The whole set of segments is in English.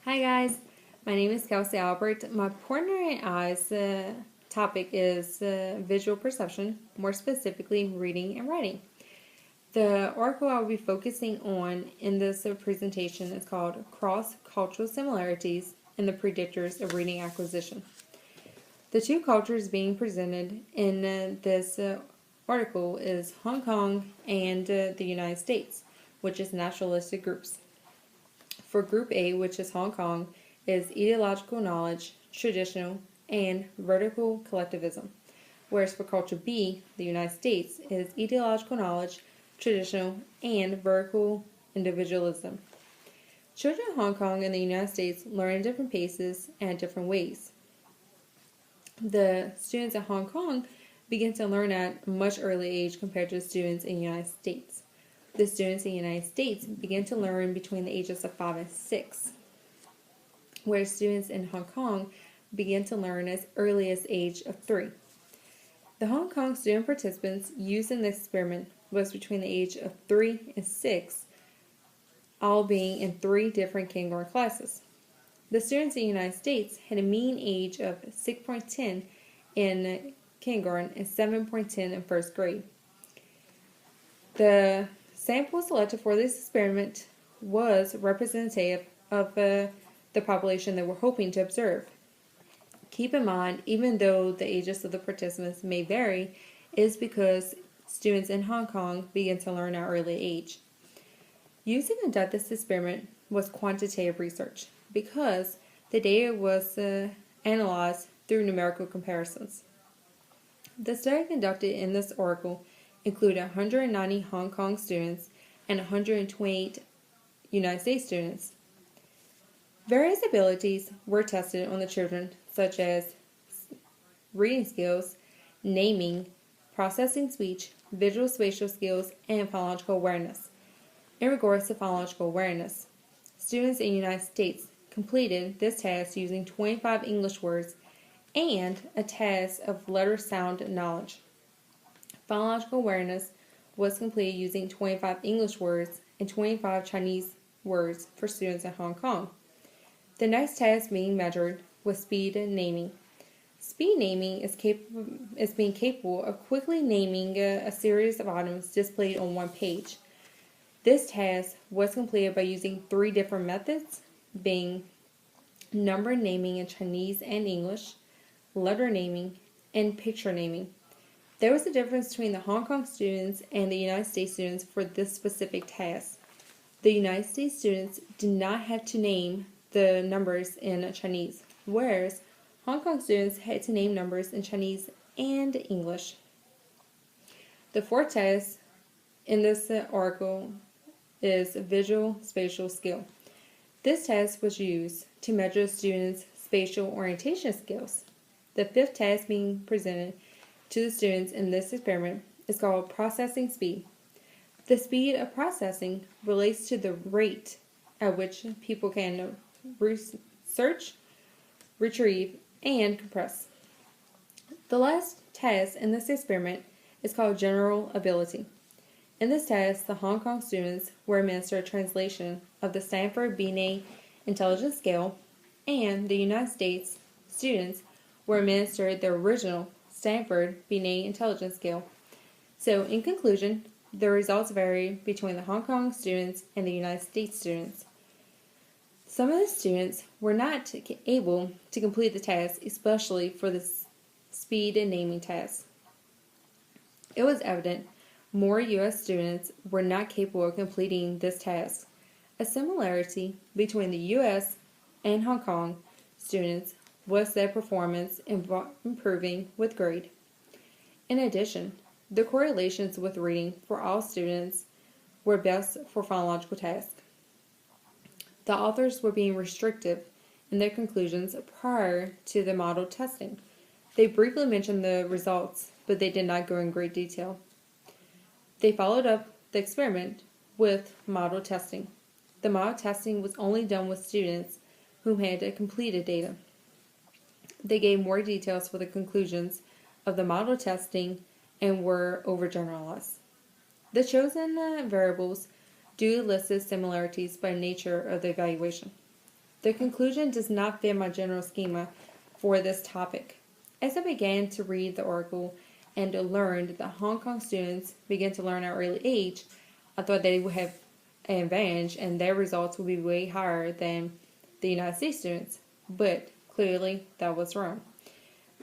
Hi guys, my name is Kelsey Albert. My partner and I's topic is visual perception, more specifically reading and writing. The article I'll be focusing on in this presentation is called Cross-Cultural Similarities and the Predictors of Reading Acquisition. The two cultures being presented in this article is Hong Kong and the United States, which is naturalistic groups. For Group A, which is Hong Kong, is ideological knowledge, traditional, and vertical collectivism. Whereas for Culture B, the United States, is ideological knowledge, traditional, and vertical individualism. Children in Hong Kong and the United States learn at different paces and in different ways. The students in Hong Kong begin to learn at a much early age compared to the students in the United States. The students in the United States begin to learn between the ages of 5 and 6, whereas students in Hong Kong begin to learn as early as the age of 3. The Hong Kong student participants used in this experiment was between the age of 3 and 6, all being in 3 different kindergarten classes. The students in the United States had a mean age of 6.10 in kindergarten and 7.10 in first grade. The sample selected for this experiment was representative of the population that we're hoping to observe. Keep in mind, even though the ages of the participants may vary, it is because students in Hong Kong begin to learn at an early age. Used to conduct this experiment was quantitative research because the data was analyzed through numerical comparisons. The study conducted in this article included 190 Hong Kong students and 128 United States students. Various abilities were tested on the children, such as reading skills, naming, processing speech, visual spatial skills, and phonological awareness. In regards to phonological awareness, students in the United States completed this task using 25 English words and a test of letter sound knowledge. Phonological awareness was completed using 25 English words and 25 Chinese words for students in Hong Kong. The next task being measured was speed naming. Speed naming is being capable of quickly naming a series of items displayed on one page. This task was completed by using 3 different methods, being number naming in Chinese and English, letter naming, and picture naming. There was a difference between the Hong Kong students and the United States students for this specific task. The United States students did not have to name the numbers in Chinese, whereas Hong Kong students had to name numbers in Chinese and English. The fourth test in this article is visual spatial skill. This test was used to measure students' spatial orientation skills. The fifth task being presented to the students in this experiment is called processing speed. The speed of processing relates to the rate at which people can search, retrieve, and compress. The last test in this experiment is called general ability. In this test, the Hong Kong students were administered a translation of the Stanford Binet Intelligence Scale, and the United States students were administered the original Stanford Binet Intelligence Scale. So, in conclusion, the results vary between the Hong Kong students and the United States students. Some of the students were not able to complete the task, especially for the speed and naming test. It was evident more U.S. students were not capable of completing this task. A similarity between the U.S. and Hong Kong students was their performance improving with grade. In addition, the correlations with reading for all students were best for phonological tasks. The authors were being restrictive in their conclusions prior to the model testing. They briefly mentioned the results, but they did not go in great detail. They followed up the experiment with model testing. The model testing was only done with students who had completed data. They gave more details for the conclusions of the model testing and were overgeneralized. The chosen variables do list similarities by nature of the evaluation. The conclusion does not fit my general schema for this topic. As I began to read the article and learned that Hong Kong students begin to learn at an early age, I thought they would have an advantage and their results would be way higher than the United States students. But clearly, that was wrong.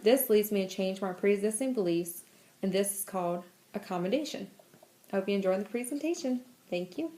This leads me to change my pre-existing beliefs, and this is called accommodation. I hope you enjoyed the presentation. Thank you.